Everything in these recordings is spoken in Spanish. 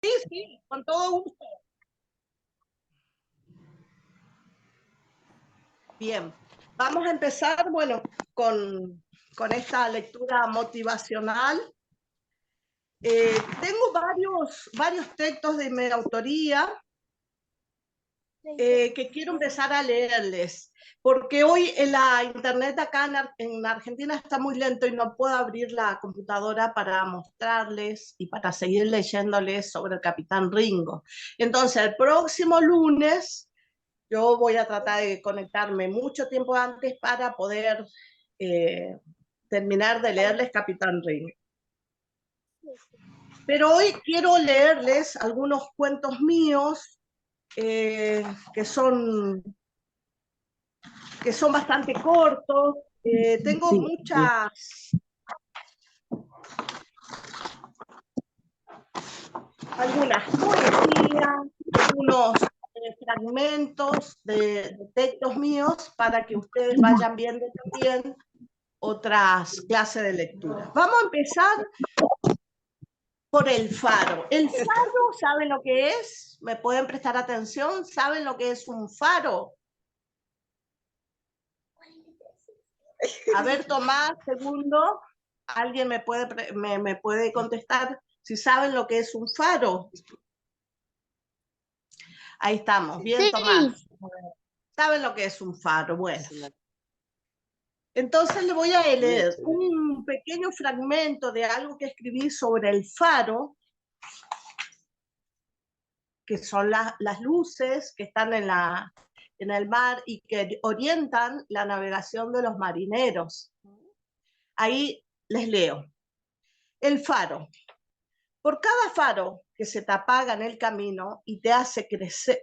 Sí, sí, con todo gusto. Bien, vamos a empezar, bueno, con esta lectura motivacional. Tengo varios textos de mi autoría que quiero empezar a leerles, porque hoy en la internet acá en Argentina está muy lento y no puedo abrir la computadora para mostrarles y para seguir leyéndoles sobre el Capitán Ringo. Entonces, el próximo lunes yo voy a tratar de conectarme mucho tiempo antes para poder eh, terminar de leerles Capitán Ringo. Pero hoy quiero leerles algunos cuentos míos eh, que son que son bastante cortos. Tengo algunas poesías, algunos fragmentos de textos míos para que ustedes vayan viendo también otras clases de lectura. Vamos a empezar por el faro. El faro, ¿saben lo que es? ¿Me pueden prestar atención? ¿Saben lo que es un faro? A ver, Tomás, segundo, ¿alguien me puede contestar si saben lo que es un faro? Ahí estamos, bien, Sí, Tomás. ¿Saben lo que es un faro? Bueno, entonces le voy a leer un pequeño fragmento de algo que escribí sobre el faro, que son las luces que están en el mar y que orientan la navegación de los marineros. Ahí les leo. El faro. Por cada faro que se te apaga en el camino y te hace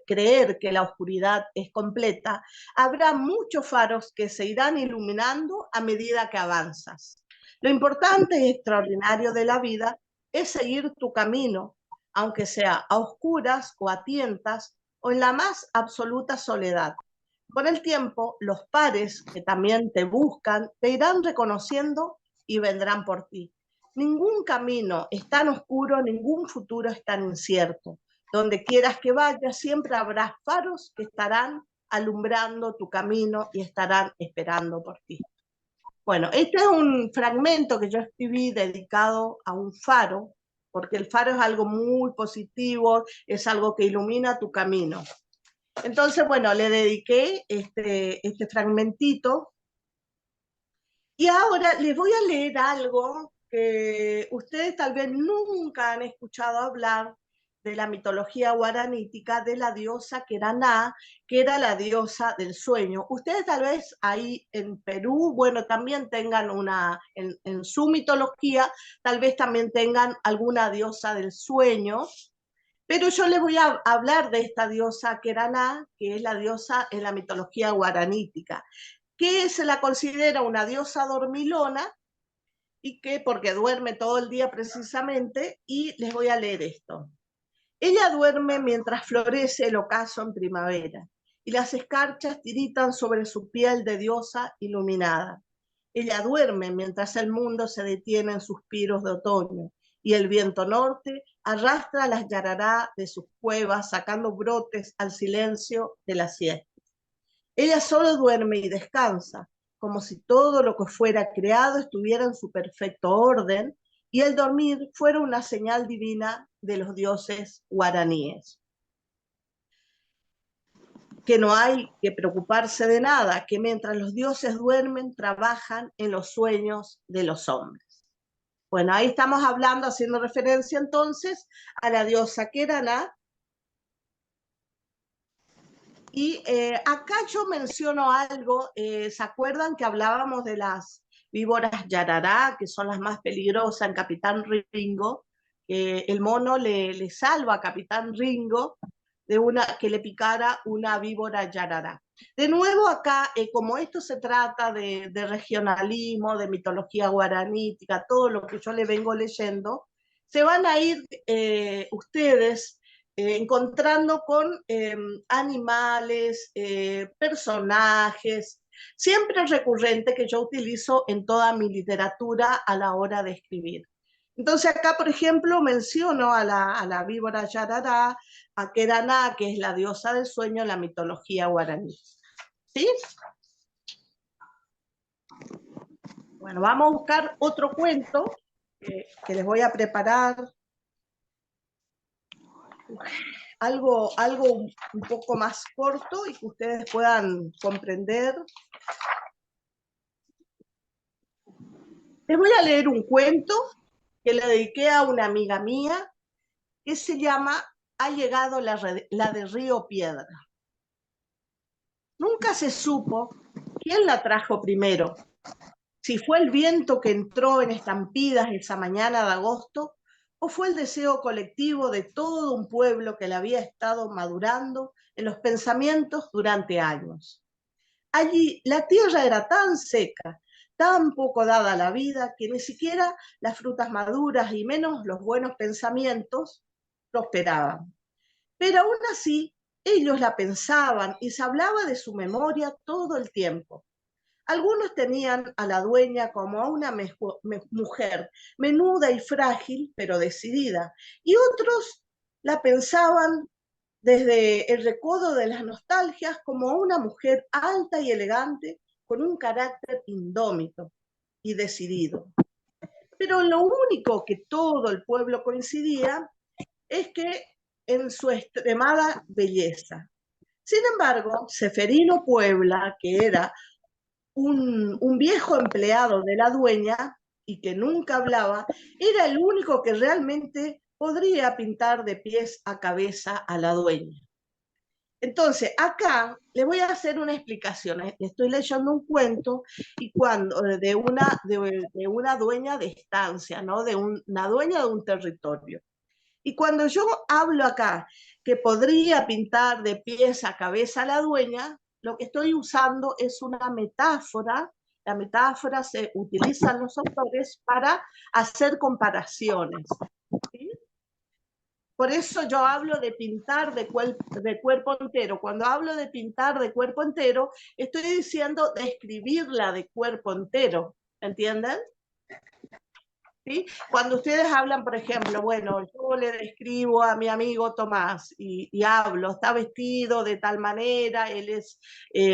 creer que la oscuridad es completa, habrá muchos faros que se irán iluminando a medida que avanzas. Lo importante y extraordinario de la vida es seguir tu camino, aunque sea a oscuras o a tientas o en la más absoluta soledad. Con el tiempo, los pares que también te buscan te irán reconociendo y vendrán por ti. Ningún camino es tan oscuro, ningún futuro es tan incierto. Donde quieras que vayas, siempre habrá faros que estarán alumbrando tu camino y estarán esperando por ti. Bueno, este es un fragmento que yo escribí dedicado a un faro, porque el faro es algo muy positivo, es algo que ilumina tu camino. Entonces, bueno, le dediqué este fragmentito y ahora les voy a leer algo que ustedes tal vez nunca han escuchado hablar de la mitología guaranítica de la diosa Queraná, que era la diosa del sueño. Ustedes tal vez ahí en Perú, bueno, también tengan en su mitología, tal vez también tengan alguna diosa del sueño, pero yo les voy a hablar de esta diosa Queraná, que es la diosa en la mitología guaranítica, que se la considera una diosa dormilona y que porque duerme todo el día precisamente, y les voy a leer esto. Ella duerme mientras florece el ocaso en primavera y las escarchas tiritan sobre su piel de diosa iluminada. Ella duerme mientras el mundo se detiene en suspiros de otoño y el viento norte arrastra las yarará de sus cuevas sacando brotes al silencio de la siesta. Ella solo duerme y descansa, como si todo lo que fuera creado estuviera en su perfecto orden y el dormir fuera una señal divina de los dioses guaraníes. Que no hay que preocuparse de nada, que mientras los dioses duermen, trabajan en los sueños de los hombres. Bueno, ahí estamos hablando, haciendo referencia entonces a la diosa Queraná. Y acá yo menciono algo, ¿se acuerdan que hablábamos de las víboras yarará, que son las más peligrosas en Capitán Ringo? El mono le salva a Capitán Ringo de que le picara una víbora yarará. De nuevo acá, como esto se trata de regionalismo, de mitología guaranítica, todo lo que yo le vengo leyendo, se van a ir ustedes encontrando con animales, personajes, siempre recurrente que yo utilizo en toda mi literatura a la hora de escribir. Entonces acá, por ejemplo, menciono a la víbora Yarará, a Keraná, que es la diosa del sueño en la mitología guaraní. ¿Sí? Bueno, vamos a buscar otro cuento que les voy a preparar. Algo un poco más corto y que ustedes puedan comprender. Les voy a leer un cuento que le dediqué a una amiga mía que se llama Ha llegado la de Río Piedra. Nunca se supo quién la trajo primero, si fue el viento que entró en estampidas esa mañana de agosto, o fue el deseo colectivo de todo un pueblo que la había estado madurando en los pensamientos durante años. Allí la tierra era tan seca, tan poco dada a la vida, que ni siquiera las frutas maduras y menos los buenos pensamientos prosperaban. Pero aún así, ellos la pensaban y se hablaba de su memoria todo el tiempo. Algunos tenían a la dueña como a una mujer menuda y frágil, pero decidida, y otros la pensaban desde el recodo de las nostalgias como a una mujer alta y elegante con un carácter indómito y decidido. Pero lo único que todo el pueblo coincidía es que en su extremada belleza. Sin embargo, Seferino Puebla, que era un viejo empleado de la dueña y que nunca hablaba, era el único que realmente podría pintar de pies a cabeza a la dueña. Entonces, acá le voy a hacer una explicación. Estoy leyendo un cuento y de una dueña de estancia, ¿no? De una dueña de un territorio. Y cuando yo hablo acá que podría pintar de pies a cabeza a la dueña, lo que estoy usando es una metáfora. La metáfora se utilizan los autores para hacer comparaciones. ¿Sí? Por eso yo hablo de pintar de cuerpo entero. Cuando hablo de pintar de cuerpo entero, estoy diciendo describirla de cuerpo entero. ¿Entienden? ¿Sí? Cuando ustedes hablan, por ejemplo, bueno, yo le describo a mi amigo Tomás y hablo, está vestido de tal manera, él es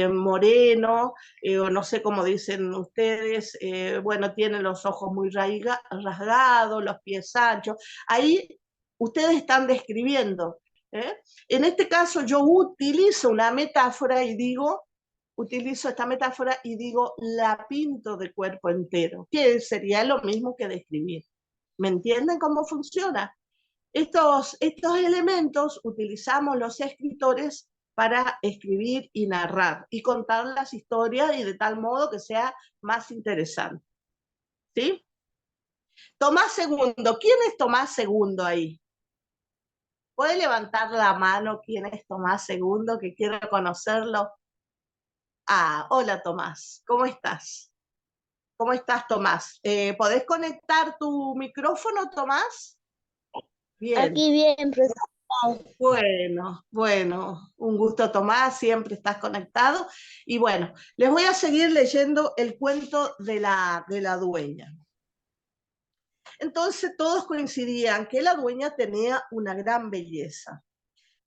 moreno, o no sé cómo dicen ustedes, bueno, tiene los ojos muy rasgados, los pies anchos, ahí ustedes están describiendo. ¿Eh? En este caso yo utilizo una metáfora y digo, utilizo esta metáfora y digo, la pinto de cuerpo entero, que sería lo mismo que describir. ¿Me entienden cómo funciona? Estos elementos utilizamos los escritores para escribir y narrar y contar las historias y de tal modo que sea más interesante. ¿Sí? Tomás Segundo. ¿Quién es Tomás Segundo ahí? ¿Puede levantar la mano quién es Tomás Segundo, que quiero conocerlo? Ah, hola Tomás, ¿cómo estás? ¿Cómo estás, Tomás? ¿Podés conectar tu micrófono, Tomás? Bien. Aquí bien, profesor. Bueno, un gusto, Tomás, siempre estás conectado. Y bueno, les voy a seguir leyendo el cuento de la dueña. Entonces todos coincidían que la dueña tenía una gran belleza.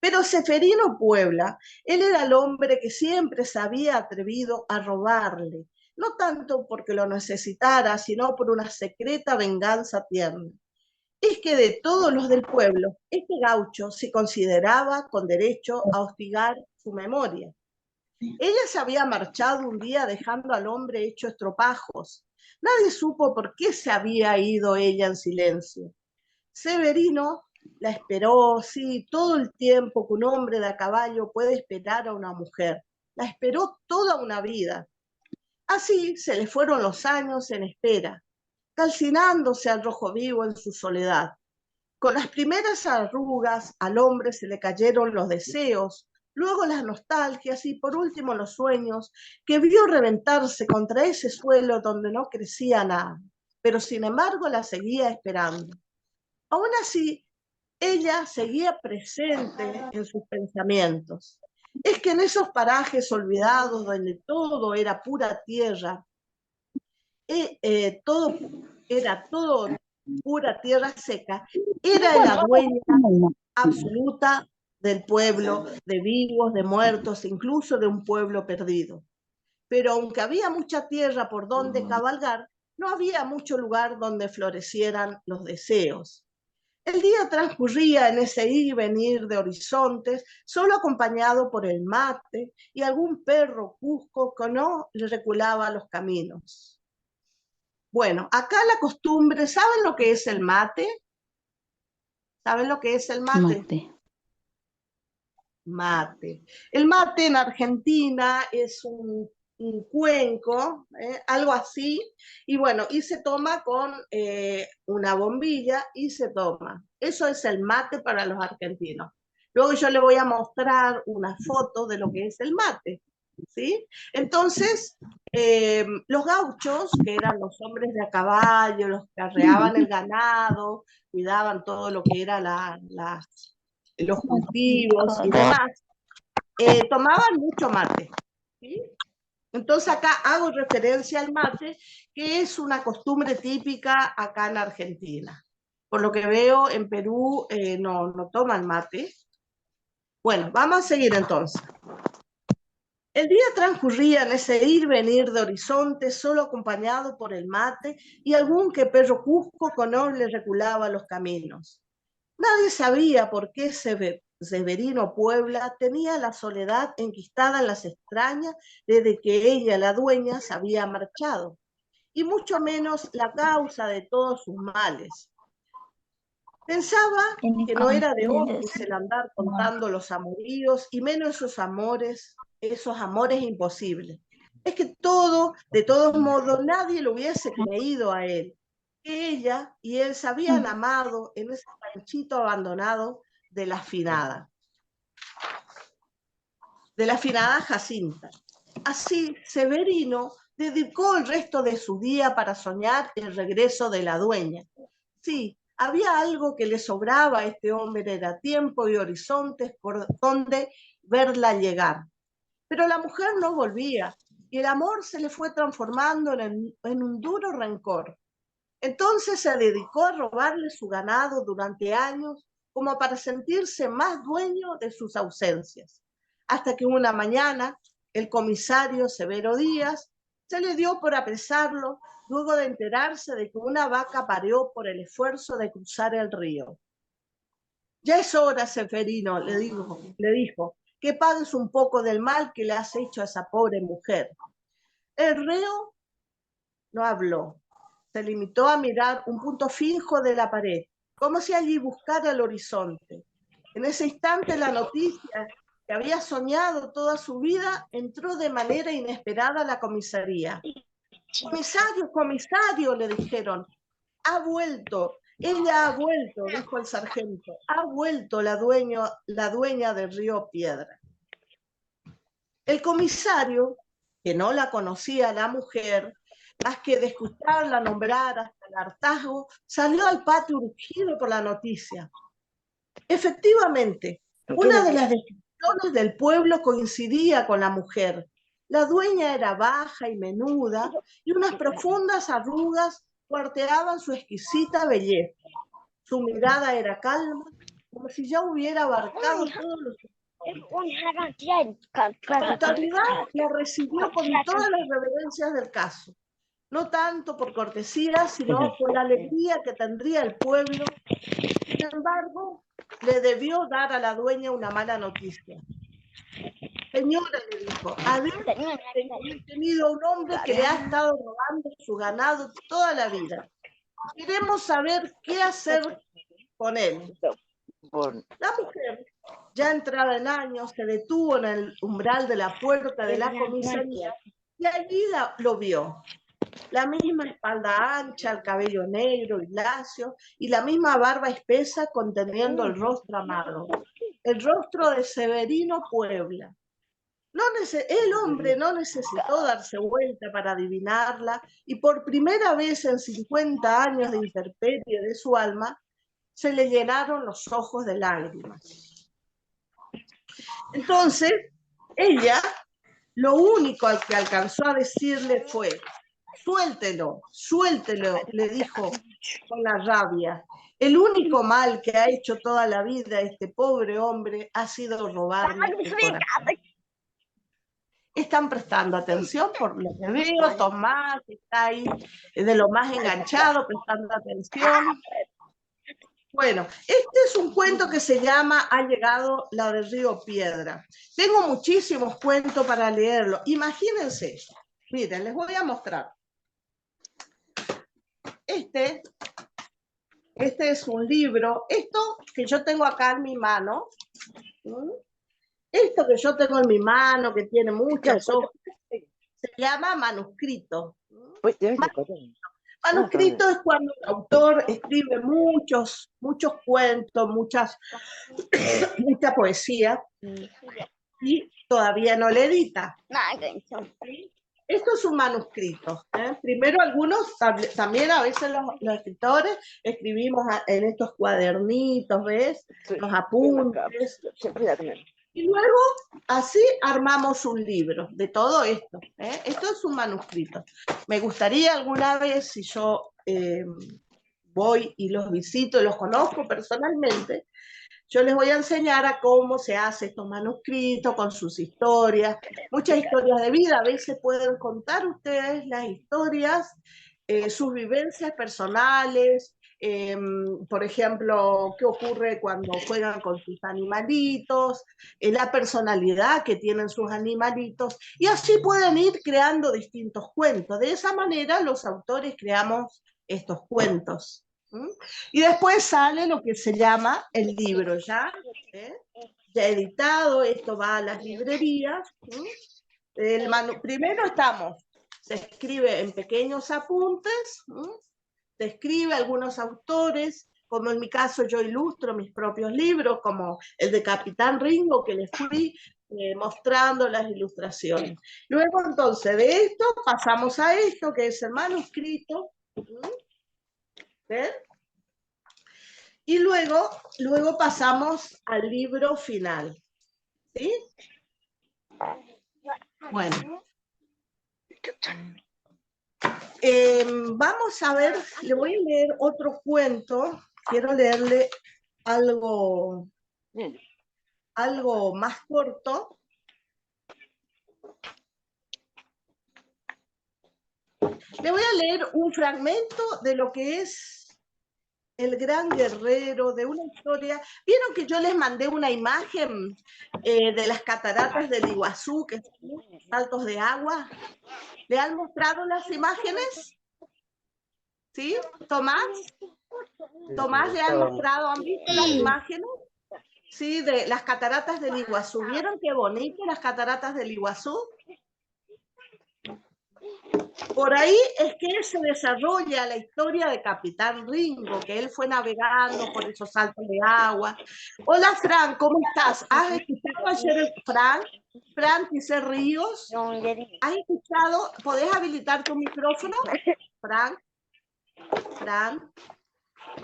Pero Seferino Puebla, él era el hombre que siempre se había atrevido a robarle, no tanto porque lo necesitara, sino por una secreta venganza tierna. Es que de todos los del pueblo, este gaucho se consideraba con derecho a hostigar su memoria. Ella se había marchado un día dejando al hombre hecho estropajos. Nadie supo por qué se había ido ella en silencio. Severino la esperó, sí, todo el tiempo que un hombre de a caballo puede esperar a una mujer. La esperó toda una vida. Así se le fueron los años en espera, calcinándose al rojo vivo en su soledad. Con las primeras arrugas al hombre se le cayeron los deseos, luego las nostalgias y por último los sueños, que vio reventarse contra ese suelo donde no crecía nada, pero sin embargo la seguía esperando. Aún así, ella seguía presente en sus pensamientos. Es que en esos parajes olvidados donde todo era pura tierra, todo era todo pura tierra seca, era la dueña absoluta del pueblo, de vivos, de muertos, incluso de un pueblo perdido. Pero aunque había mucha tierra por donde cabalgar, no había mucho lugar donde florecieran los deseos. El día transcurría en ese ir y venir de horizontes, solo acompañado por el mate y algún perro cusco que no le reculaba los caminos. Bueno, acá la costumbre, ¿saben lo que es el mate? ¿Saben lo que es el mate? Mate. El mate en Argentina es un cuenco, algo así, y bueno, y se toma con una bombilla y se toma. Eso es el mate para los argentinos. Luego yo le voy a mostrar una foto de lo que es el mate, ¿sí? Entonces, los gauchos, que eran los hombres de a caballo, los que arreaban el ganado, cuidaban todo lo que era los cultivos y demás, tomaban mucho mate, ¿sí? Entonces acá hago referencia al mate, que es una costumbre típica acá en Argentina. Por lo que veo, en Perú no toman mate. Bueno, vamos a seguir entonces. El día transcurría en ese ir-venir de horizontes, solo acompañado por el mate y algún que perro cusco con le reculaba los caminos. Nadie sabía por qué Severino Puebla tenía la soledad enquistada en las extrañas desde que ella, la dueña, se había marchado, y mucho menos la causa de todos sus males. Pensaba que no era de hombres el andar contando los amoríos, y menos esos amores imposibles. Es que de todos modos, nadie lo hubiese creído a él. Que ella y él se habían amado en ese ranchito abandonado de la finada Jacinta. Así, Severino dedicó el resto de su día para soñar el regreso de la dueña. Sí, había algo que le sobraba a este hombre, era tiempo y horizontes por donde verla llegar. Pero la mujer no volvía, y el amor se le fue transformando en un duro rencor. Entonces se dedicó a robarle su ganado durante años, como para sentirse más dueño de sus ausencias, hasta que una mañana el comisario Severo Díaz se le dio por apresarlo luego de enterarse de que una vaca parió por el esfuerzo de cruzar el río. Ya es hora, Severino, le dijo, que pagues un poco del mal que le has hecho a esa pobre mujer. El reo no habló. Se limitó a mirar un punto fijo de la pared, como si allí buscara el horizonte. En ese instante la noticia que había soñado toda su vida entró de manera inesperada a la comisaría. Comisario, comisario, le dijeron, ha vuelto, ella ha vuelto, dijo el sargento, ha vuelto la dueña del río Piedra. El comisario, que no la conocía la mujer, más que de escucharla nombrar hasta el hartazgo, salió al patio urgido por la noticia. Efectivamente, una de las descripciones del pueblo coincidía con la mujer. La dueña era baja y menuda, y unas profundas arrugas cuarteaban su exquisita belleza. Su mirada era calma, como si ya hubiera abarcado todos los... La autoridad la recibió con todas las reverencias del caso, no tanto por cortesía, sino por la alegría que tendría el pueblo. Sin embargo, le debió dar a la dueña una mala noticia. Señora, le dijo, habéis tenido un hombre que le ha estado robando su ganado toda la vida. Queremos saber qué hacer con él. La mujer, ya entrada en años, se detuvo en el umbral de la puerta de la comisaría y allí lo vio. La misma espalda ancha, el cabello negro y lacio, y la misma barba espesa conteniendo el rostro amado. El rostro de Severino Puebla. El hombre no necesitó darse vuelta para adivinarla, y por primera vez en 50 años de intemperie de su alma, se le llenaron los ojos de lágrimas. Entonces, ella, lo único que alcanzó a decirle fue, suéltelo, suéltelo, le dijo con la rabia. El único mal que ha hecho toda la vida este pobre hombre ha sido robarme el corazón. ¿Están prestando atención por lo que veo? Tomás está ahí de lo más enganchado, prestando atención. Bueno, este es un cuento que se llama Ha llegado la del río Piedra. Tengo muchísimos cuentos para leerlo. Imagínense, miren, les voy a mostrar. Este es un libro. Esto que yo tengo acá en mi mano, esto que yo tengo en mi mano, que tiene muchas hojas, se llama manuscrito. Manuscrito es cuando el autor escribe muchos cuentos, mucha poesía, y todavía no le edita. Esto es un manuscrito. Primero algunos, también a veces los escritores escribimos en estos cuadernitos, ¿ves? Los apuntes. Y luego así armamos un libro de todo esto. Esto es un manuscrito. Me gustaría alguna vez, si yo voy y los visito, los conozco personalmente, yo les voy a enseñar a cómo se hace estos manuscritos con sus historias, muchas historias de vida. A veces pueden contar ustedes las historias, sus vivencias personales, por ejemplo, qué ocurre cuando juegan con sus animalitos, la personalidad que tienen sus animalitos, y así pueden ir creando distintos cuentos. De esa manera los autores creamos estos cuentos. Y después sale lo que se llama el libro, ya editado, esto va a las librerías. Primero se escribe en pequeños apuntes, se escribe algunos autores, como en mi caso yo ilustro mis propios libros, como el de Capitán Ringo, que les fui mostrando las ilustraciones. Luego entonces de esto pasamos a esto, que es el manuscrito. ¿Ven? Y luego pasamos al libro final. ¿Sí? Bueno. Vamos a ver, le voy a leer otro cuento. Quiero leerle algo más corto. Le voy a leer un fragmento de lo que es el gran guerrero, de una historia. ¿Vieron que yo les mandé una imagen de las cataratas del Iguazú, que son saltos de agua? ¿Le han mostrado las imágenes? ¿Sí? ¿Tomás? ¿Tomás le han mostrado? ¿Han visto las imágenes? Sí, de las cataratas del Iguazú. ¿Vieron qué bonito las cataratas del Iguazú? Por ahí es que se desarrolla la historia de Capitán Ringo, que él fue navegando por esos saltos de agua. Hola, Fran, ¿cómo estás? ¿Has escuchado ayer Fran Ticé Ríos? ¿Has escuchado? ¿Podés habilitar tu micrófono? Fran,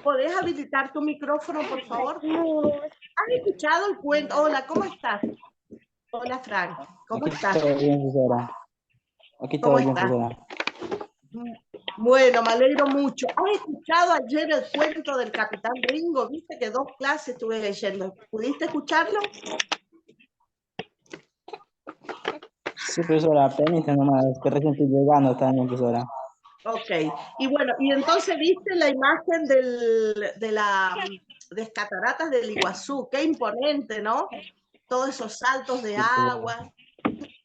¿podés habilitar tu micrófono, por favor? ¿Has escuchado el cuento? Hola, ¿cómo estás? Hola, Fran, ¿cómo estás? Todo bien, profesora. Aquí todo bien, profesora. Bueno, me alegro mucho. ¿Has escuchado ayer el cuento del Capitán Ringo? Viste que 2 clases estuve leyendo. ¿Pudiste escucharlo? Sí, profesora, permítame nomás, que recién estoy llegando también, profesora. Ok. Y bueno, y entonces viste la imagen de las cataratas del Iguazú. Qué imponente, ¿no? Todos esos saltos de agua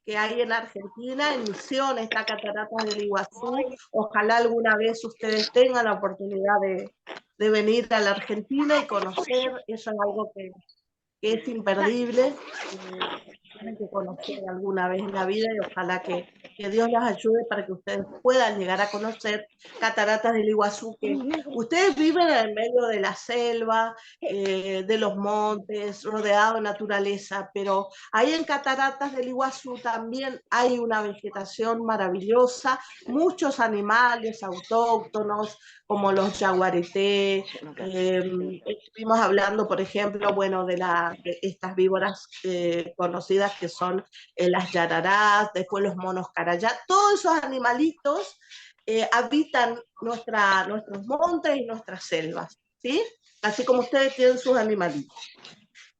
que hay en Argentina, en Misiones, está Cataratas del Iguazú. Ojalá alguna vez ustedes tengan la oportunidad de venir a la Argentina y conocer. Eso es algo que es imperdible. Tienen que conocer alguna vez en la vida y ojalá que Dios las ayude para que ustedes puedan llegar a conocer Cataratas del Iguazú, que ustedes viven en el medio de la selva, de los montes, rodeados de naturaleza, pero ahí en Cataratas del Iguazú también hay una vegetación maravillosa, muchos animales autóctonos, como los yaguareté. Estuvimos hablando, por ejemplo, bueno, de estas víboras conocidas que son las yararás, después los monos carayá, todos esos animalitos habitan nuestros montes y nuestras selvas, ¿sí? Así como ustedes tienen sus animalitos.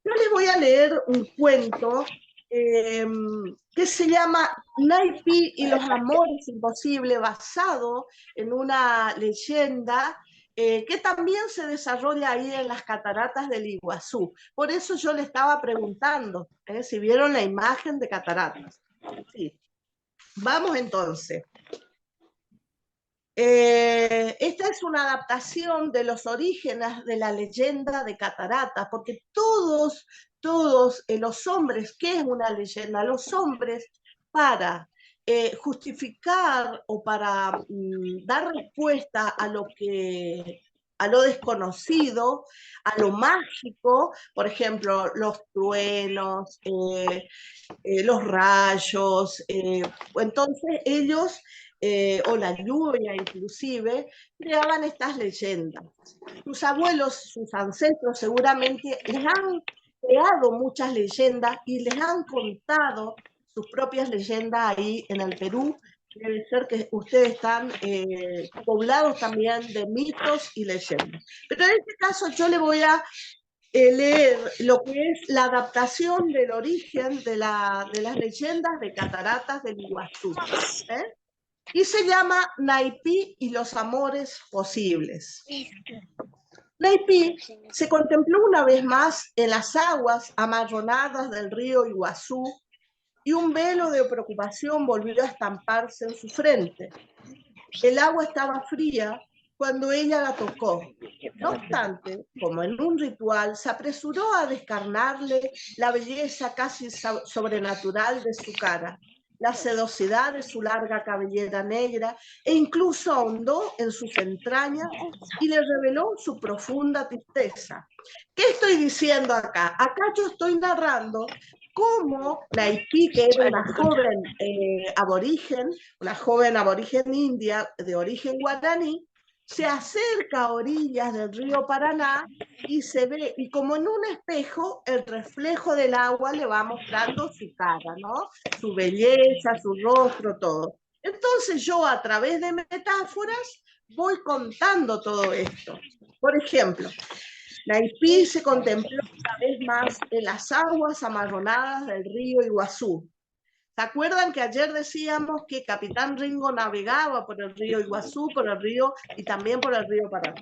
Yo les voy a leer un cuento que se llama Naipi y los amores imposibles, basado en una leyenda que también se desarrolla ahí en las cataratas del Iguazú. Por eso yo le estaba preguntando si vieron la imagen de cataratas. Sí. Vamos entonces. Esta es una adaptación de los orígenes de la leyenda de cataratas, porque todos los hombres, ¿qué es una leyenda? Los hombres, para justificar o para dar respuesta a lo desconocido, a lo mágico, por ejemplo, los truenos, los rayos, entonces ellos o la lluvia inclusive, creaban estas leyendas. Sus abuelos, sus ancestros seguramente les han creado muchas leyendas y les han contado sus propias leyendas ahí en el Perú. Debe ser que ustedes están poblados también de mitos y leyendas. Pero en este caso yo le voy a leer lo que es la adaptación del origen de las leyendas de cataratas del Iguazú. Y se llama Naipi y los amores posibles. Naipi se contempló una vez más en las aguas amarronadas del río Iguazú y un velo de preocupación volvió a estamparse en su frente. El agua estaba fría cuando ella la tocó. No obstante, como en un ritual, se apresuró a descarnarle la belleza casi sobrenatural de su cara, la sedosidad de su larga cabellera negra, e incluso ahondó en sus entrañas y le reveló su profunda tristeza. ¿Qué estoy diciendo acá? Acá yo estoy narrando cómo Naipi, que era una joven aborigen india de origen guaraní, se acerca a orillas del río Paraná y se ve, y como en un espejo, el reflejo del agua le va mostrando su cara, ¿no? Su belleza, su rostro, todo. Entonces yo, a través de metáforas, voy contando todo esto. Por ejemplo, Naipi se contempló una vez más en las aguas amarronadas del río Iguazú. ¿Se acuerdan que ayer decíamos que Capitán Ringo navegaba por el río Iguazú, por el río y también por el río Paraná?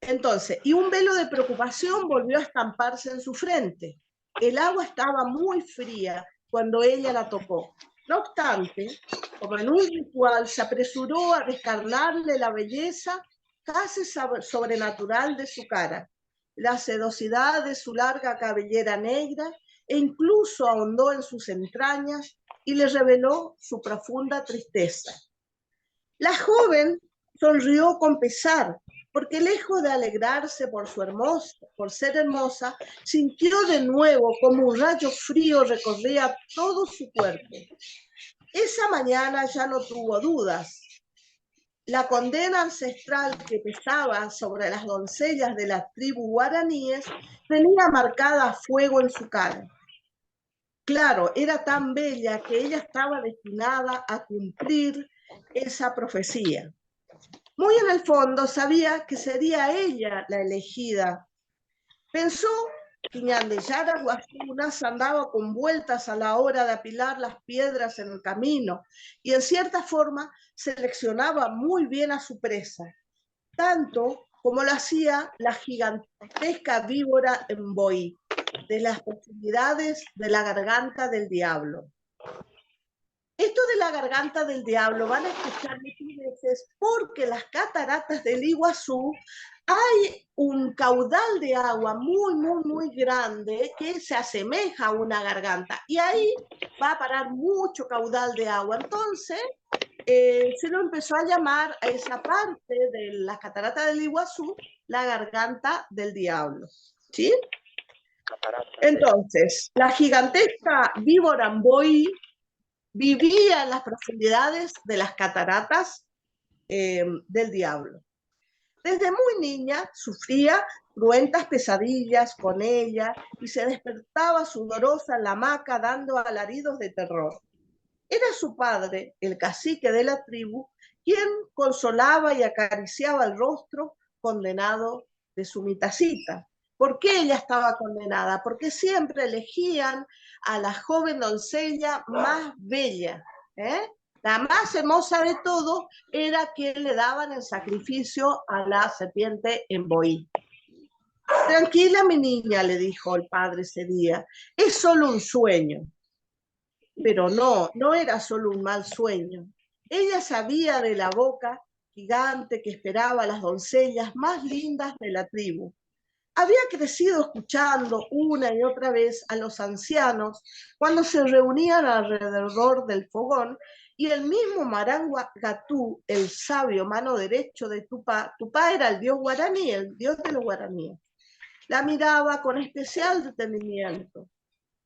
Entonces, y un velo de preocupación volvió a estamparse en su frente. El agua estaba muy fría cuando ella la tocó. No obstante, como en un ritual, se apresuró a descarnarle la belleza casi sobrenatural de su cara, la sedosidad de su larga cabellera negra, e incluso ahondó en sus entrañas y le reveló su profunda tristeza. La joven sonrió con pesar, porque lejos de alegrarse por ser hermosa, sintió de nuevo como un rayo frío recorría todo su cuerpo. Esa mañana ya no tuvo dudas. La condena ancestral que pesaba sobre las doncellas de las tribus guaraníes venía marcada a fuego en su cara. Claro, era tan bella que ella estaba destinada a cumplir esa profecía. Muy en el fondo sabía que sería ella la elegida. Pensó que Ñandeyara Guasunas andaba con vueltas a la hora de apilar las piedras en el camino y en cierta forma seleccionaba muy bien a su presa, tanto como lo hacía la gigantesca víbora Mboí, de las posibilidades de la garganta del diablo. Esto de la garganta del diablo van a escuchar muchas veces porque las cataratas del Iguazú hay un caudal de agua muy, muy, muy grande que se asemeja a una garganta y ahí va a parar mucho caudal de agua. Entonces, se lo empezó a llamar a esa parte de las cataratas del Iguazú la garganta del diablo. ¿Sí? Entonces, la gigantesca víbora Mboí vivía en las profundidades de las cataratas del diablo. Desde muy niña sufría cruentas pesadillas con ella y se despertaba sudorosa en la hamaca dando alaridos de terror. Era su padre, el cacique de la tribu, quien consolaba y acariciaba el rostro condenado de su mitacita. ¿Por qué ella estaba condenada? Porque siempre elegían a la joven doncella más bella, la más hermosa de todo era que le daban el sacrificio a la serpiente en Boí. Tranquila, mi niña, le dijo el padre ese día, es solo un sueño. Pero no era solo un mal sueño. Ella sabía de la boca gigante que esperaba a las doncellas más lindas de la tribu. Había crecido escuchando una y otra vez a los ancianos cuando se reunían alrededor del fogón y el mismo Marangatú, el sabio mano derecho de Tupá era el dios guaraní, el dios de los guaraníes, la miraba con especial detenimiento.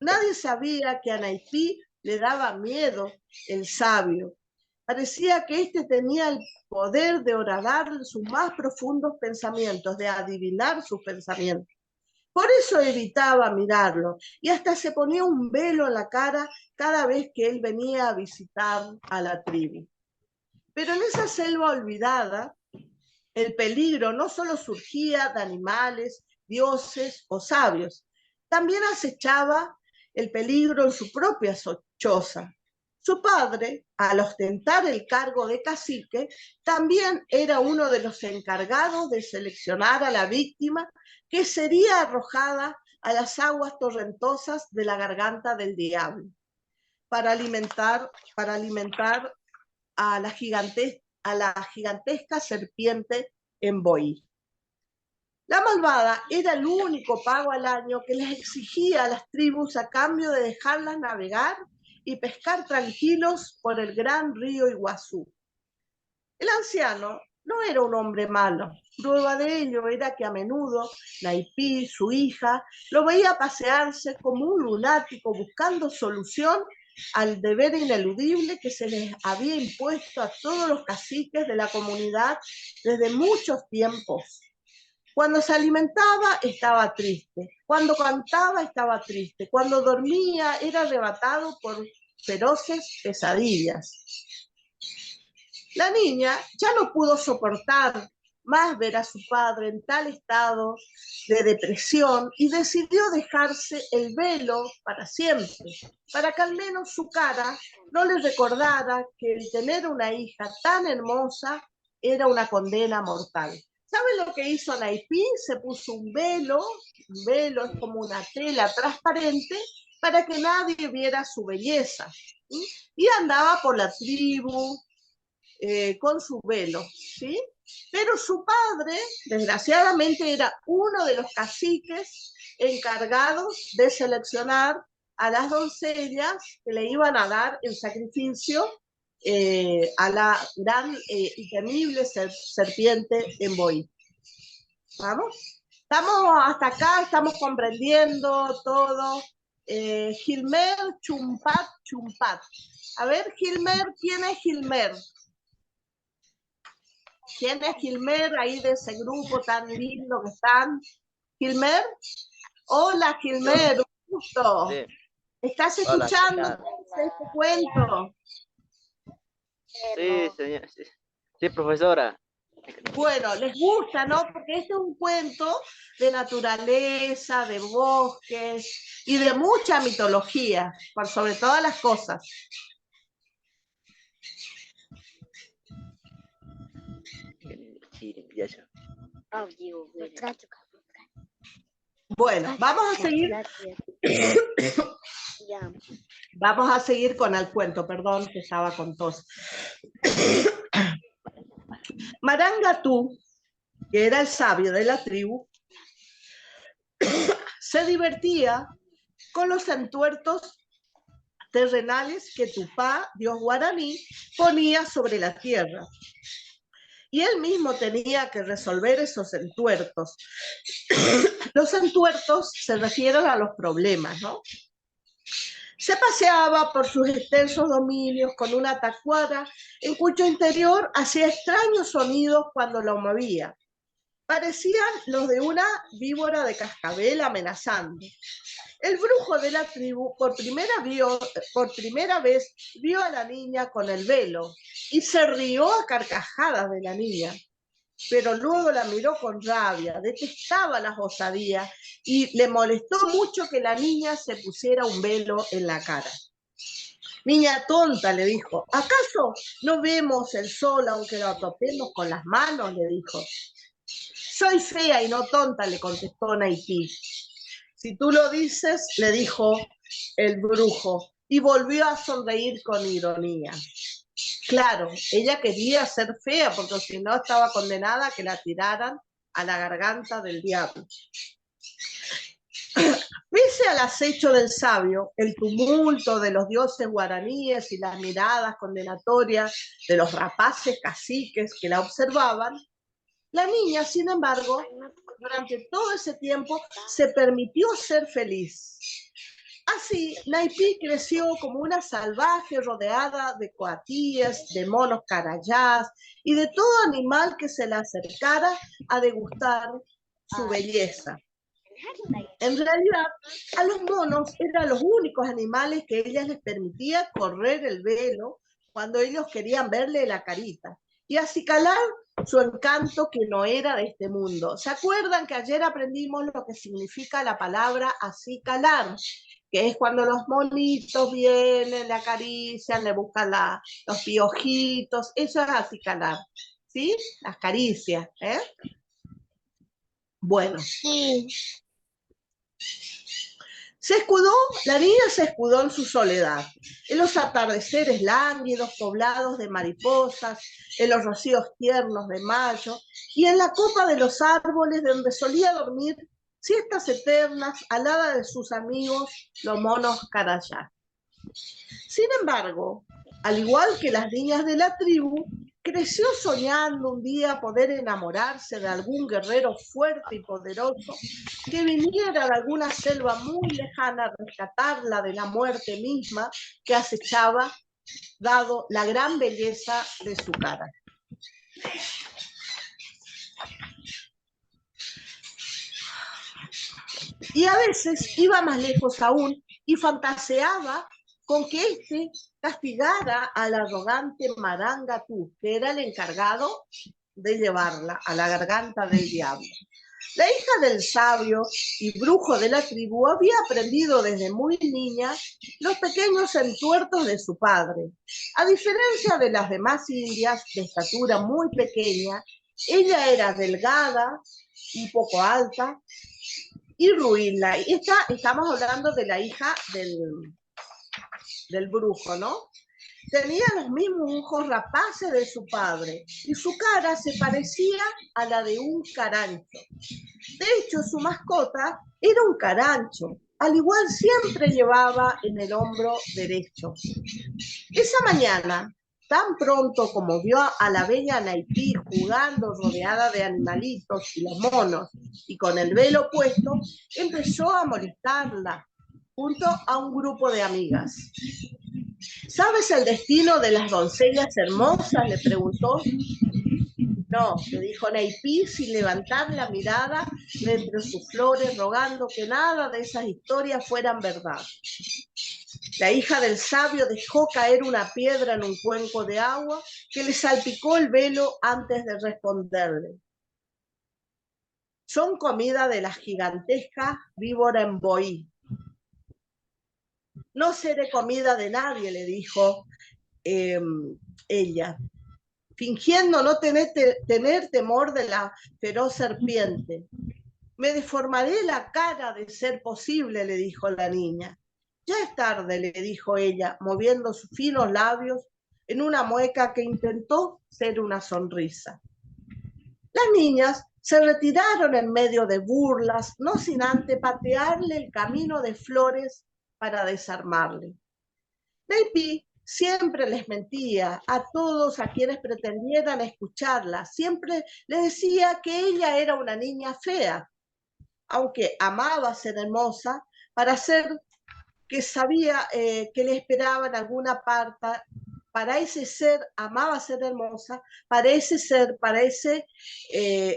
Nadie sabía que a Naipí le daba miedo el sabio. Parecía que éste tenía el poder de horadar sus más profundos pensamientos, de adivinar sus pensamientos. Por eso evitaba mirarlo y hasta se ponía un velo en la cara cada vez que él venía a visitar a la tribu. Pero en esa selva olvidada, el peligro no solo surgía de animales, dioses o sabios, también acechaba el peligro en su propia choza. Su padre, al ostentar el cargo de cacique, también era uno de los encargados de seleccionar a la víctima que sería arrojada a las aguas torrentosas de la garganta del diablo para alimentar a la gigantesca serpiente en Boí. La malvada era el único pago al año que les exigía a las tribus a cambio de dejarlas navegar y pescar tranquilos por el gran río Iguazú. El anciano no era un hombre malo. Prueba de ello era que a menudo Naipí, su hija, lo veía pasearse como un lunático buscando solución al deber ineludible que se les había impuesto a todos los caciques de la comunidad desde muchos tiempos. Cuando se alimentaba estaba triste, cuando cantaba estaba triste, cuando dormía era arrebatado por feroces pesadillas. La niña ya no pudo soportar más ver a su padre en tal estado de depresión y decidió dejarse el velo para siempre, para que al menos su cara no le recordara que el tener una hija tan hermosa era una condena mortal. ¿Sabe lo que hizo Naipí? Se puso un velo es como una tela transparente para que nadie viera su belleza. Y andaba por la tribu con su velo, ¿sí? Pero su padre, desgraciadamente, era uno de los caciques encargados de seleccionar a las doncellas que le iban a dar el sacrificio a la gran y temible serpiente en Boí. ¿Vamos? Estamos hasta acá, estamos comprendiendo todo. Gilmer, Chumpat. A ver, Gilmer, ¿quién es Gilmer? ¿Quién es Gilmer ahí de ese grupo tan lindo que están? ¿Gilmer? Hola, Gilmer, un gusto. Sí. ¿Estás escuchando este cuento? Sí, señor. Sí, profesora. Bueno, les gusta, ¿no? Porque este es un cuento de naturaleza, de bosques y de mucha mitología, por sobre todas las cosas. Bueno, vamos a seguir. Vamos a seguir con el cuento, perdón que estaba con tos. Marangatú, que era el sabio de la tribu, se divertía con los entuertos terrenales que Tupá, dios guaraní, ponía sobre la tierra. Y él mismo tenía que resolver esos entuertos. Los entuertos se refieren a los problemas, ¿no? Se paseaba por sus extensos dominios con una tacuara en cuyo interior hacía extraños sonidos cuando lo movía. Parecían los de una víbora de cascabel amenazando. El brujo de la tribu por primera vez vio a la niña con el velo y se rió a carcajadas de la niña, pero luego la miró con rabia, detestaba las osadías y le molestó mucho que la niña se pusiera un velo en la cara. Niña tonta, le dijo, ¿acaso no vemos el sol aunque lo topemos con las manos? Le dijo. Soy fea y no tonta, le contestó Naipí. Si tú lo dices, le dijo el brujo, y volvió a sonreír con ironía. Claro, ella quería ser fea, porque si no estaba condenada a que la tiraran a la garganta del diablo. Pese al acecho del sabio, el tumulto de los dioses guaraníes y las miradas condenatorias de los rapaces caciques que la observaban, la niña, sin embargo, durante todo ese tiempo se permitió ser feliz. Así, Naipí creció como una salvaje rodeada de coatíes, de monos carayás y de todo animal que se le acercara a degustar su belleza. En realidad, a los monos eran los únicos animales que ella les permitía correr el velo cuando ellos querían verle la carita y acicalar su encanto que no era de este mundo. ¿Se acuerdan que ayer aprendimos lo que significa la palabra acicalar? Que es cuando los monitos vienen, le acarician, le buscan los piojitos, eso es acicalar, ¿sí? Las caricias, ¿eh? Bueno. Sí. La niña se escudó en su soledad, en los atardeceres lánguidos poblados de mariposas, en los rocíos tiernos de mayo y en la copa de los árboles donde solía dormir siestas eternas al lado de sus amigos los monos carayá. Sin embargo, al igual que las niñas de la tribu, creció soñando un día poder enamorarse de algún guerrero fuerte y poderoso que viniera de alguna selva muy lejana a rescatarla de la muerte misma que acechaba, dado la gran belleza de su cara. Y a veces iba más lejos aún y fantaseaba con que éste castigara al arrogante Marangatú, que era el encargado de llevarla a la garganta del diablo. La hija del sabio y brujo de la tribu había aprendido desde muy niña los pequeños entuertos de su padre. A diferencia de las demás indias de estatura muy pequeña, ella era delgada, un poco alta y ruina. Y estamos hablando de la hija del brujo, ¿no? Tenía los mismos ojos rapaces de su padre y su cara se parecía a la de un carancho. De hecho, su mascota era un carancho, al igual siempre llevaba en el hombro derecho. Esa mañana, tan pronto como vio a la bella Naipí jugando rodeada de animalitos y los monos y con el velo puesto, empezó a molestarla junto a un grupo de amigas. ¿Sabes el destino de las doncellas hermosas?, le preguntó. No, le dijo Naipí sin levantar la mirada de entre sus flores, rogando que nada de esas historias fueran verdad. La hija del sabio dejó caer una piedra en un cuenco de agua que le salpicó el velo antes de responderle. Son comida de las gigantescas víbora en boí. No seré comida de nadie, le dijo ella, fingiendo no tener temor de la feroz serpiente. Me deformaré la cara de ser posible, le dijo la niña. Ya es tarde, le dijo ella, moviendo sus finos labios en una mueca que intentó ser una sonrisa. Las niñas se retiraron en medio de burlas, no sin antes patearle el camino de flores para desarmarle. Naipí siempre les mentía a todos a quienes pretendieran escucharla. Siempre les decía que ella era una niña fea, aunque amaba ser hermosa, para ser que sabía que le esperaba en alguna para ese ser, amaba ser hermosa, para ese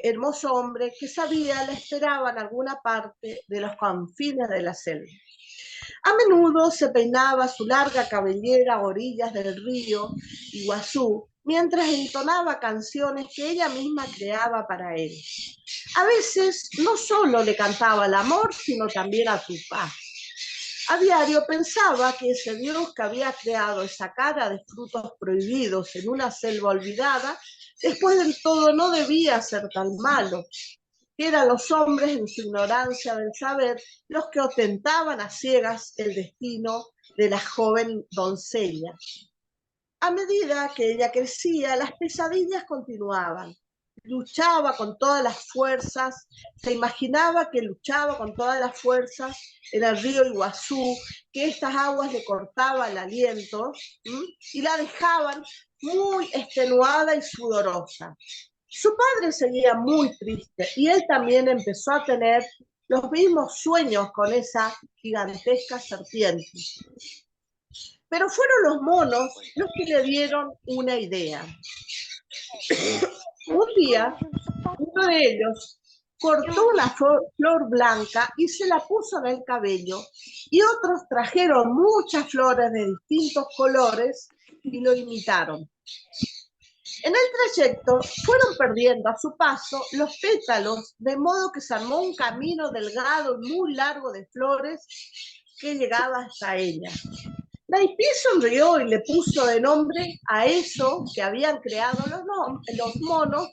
hermoso hombre que sabía, la esperaba en alguna parte de los confines de la selva. A menudo se peinaba su larga cabellera a orillas del río Iguazú, mientras entonaba canciones que ella misma creaba para él. A veces no solo le cantaba el amor, sino también a Tupá. A diario pensaba que ese Dios que había creado esa cara de frutos prohibidos en una selva olvidada, después del todo no debía ser tan malo, que eran los hombres en su ignorancia del saber los que ostentaban a ciegas el destino de la joven doncella. A medida que ella crecía, las pesadillas continuaban. Luchaba con todas las fuerzas, se imaginaba que luchaba con todas las fuerzas en el río Iguazú, que estas aguas le cortaban el aliento y la dejaban muy extenuada y sudorosa. Su padre seguía muy triste y él también empezó a tener los mismos sueños con esa gigantesca serpiente. Pero fueron los monos los que le dieron una idea. Un día, uno de ellos cortó una flor blanca y se la puso en el cabello, y otros trajeron muchas flores de distintos colores y lo imitaron. En el trayecto fueron perdiendo a su paso los pétalos, de modo que se armó un camino delgado y muy largo de flores que llegaba hasta ella. Naipí sonrió y le puso de nombre a eso que habían creado los monos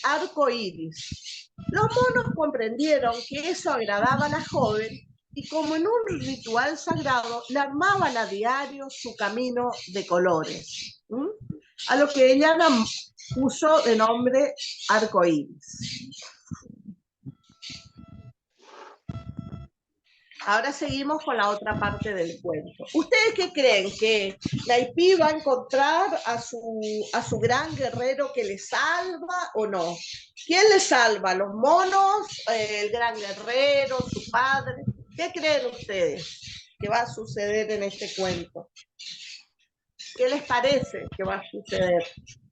arcoíris. Los monos comprendieron que eso agradaba a la joven y, como en un ritual sagrado, le armaban a diario su camino de colores, a lo que ella puso de nombre arcoíris. Ahora seguimos con la otra parte del cuento. ¿Ustedes qué creen? ¿Que Naipí va a encontrar a su gran guerrero que le salva o no? ¿Quién le salva? ¿Los monos? ¿El gran guerrero? ¿Su padre? ¿Qué creen ustedes que va a suceder en este cuento? ¿Qué les parece que va a suceder?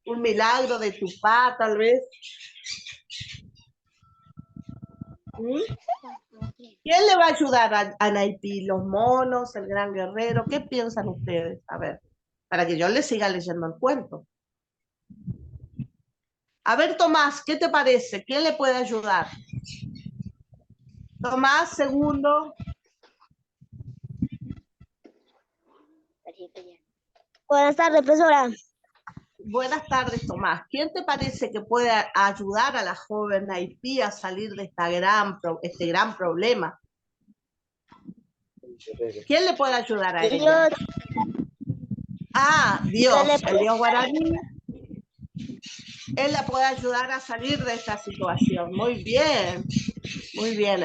¿Un milagro de Tupá, tal vez? ¿Quién le va a ayudar a Naipí? ¿Los monos? ¿El gran guerrero? ¿Qué piensan ustedes? A ver, para que yo les siga leyendo el cuento. A ver, Tomás, ¿qué te parece? ¿Quién le puede ayudar? Tomás, segundo. Buenas tardes, profesora. Buenas tardes, Tomás. ¿Quién te parece que puede ayudar a la joven Naipí a salir de este gran problema? ¿Quién le puede ayudar a ella? Ah, Dios, el Dios guaraní. Él la puede ayudar a salir de esta situación. Muy bien, muy bien.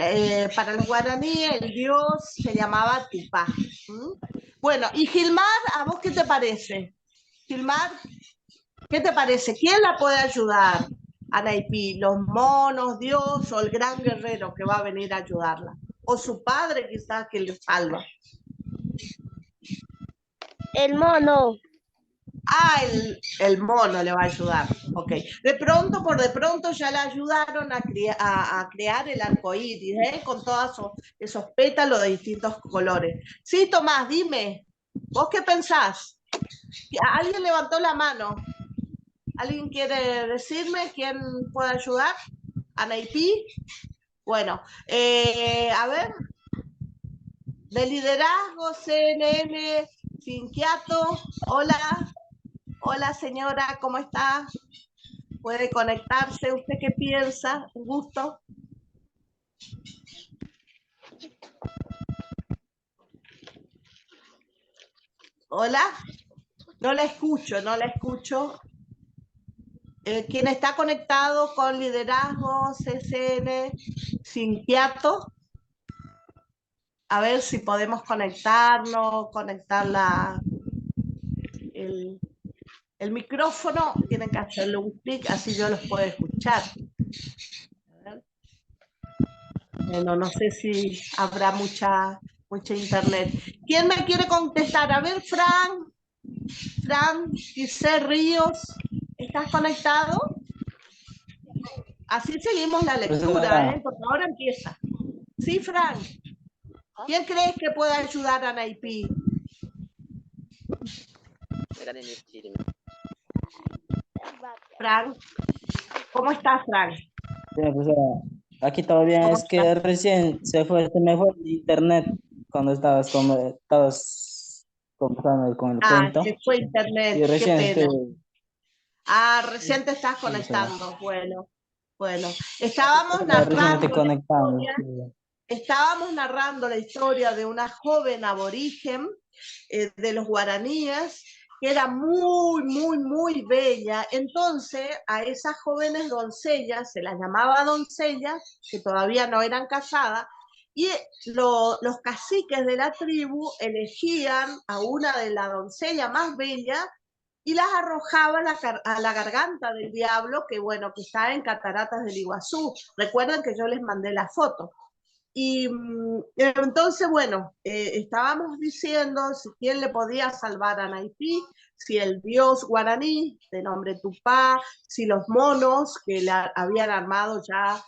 Para los guaraníes el Dios se llamaba Tupá. Bueno, y Gilmar, ¿a vos qué te parece? Gilmar, ¿qué te parece? ¿Quién la puede ayudar a Naipí? ¿Los monos, Dios o el gran guerrero que va a venir a ayudarla? ¿O su padre quizás que le salva? El mono. Ah, el mono le va a ayudar. Ok. Por de pronto ya le ayudaron a crear el arco iris, con todos esos pétalos de distintos colores. Sí, Tomás, dime, ¿vos qué pensás? ¿Alguien levantó la mano? ¿Alguien quiere decirme quién puede ayudar? ¿A Naipí? Bueno, a ver. De liderazgo, CNN, Sinquiato. Hola. Hola, señora, ¿cómo está? ¿Puede conectarse? ¿Usted qué piensa? Un gusto. Hola. No la escucho, no la escucho. ¿Quién está conectado con liderazgo, CCN, Sinquiato? A ver si podemos conectarnos, conectar el micrófono. Tienen que hacerle un clic, así yo los puedo escuchar. A ver. Bueno, no sé si habrá mucha internet. ¿Quién me quiere contestar? A ver, Fran. Fran Quisé Ríos, ¿estás conectado? Así seguimos la lectura, porque ahora empieza. Sí, Fran. ¿Quién crees que pueda ayudar a Naipi? Fran, ¿cómo estás, Fran? Sí, profesora. Aquí todo bien, es que recién se me fue el internet cuando estabas conversando con el cuento. Se fue internet, Y recién qué pena. Recién te estás conectando. Bueno. Estábamos narrando la historia de una joven aborigen de los guaraníes que era muy, muy, muy bella. Entonces a esas jóvenes doncellas, se las llamaba doncellas, que todavía no eran casadas, y los caciques de la tribu elegían a una de las doncellas más bellas y las arrojaba a la garganta del diablo, que bueno, que está en Cataratas del Iguazú. Recuerden que yo les mandé la foto. Y entonces, bueno, estábamos diciendo si quién le podía salvar a Naipi, si el dios guaraní, de nombre Tupá, si los monos que habían armado ya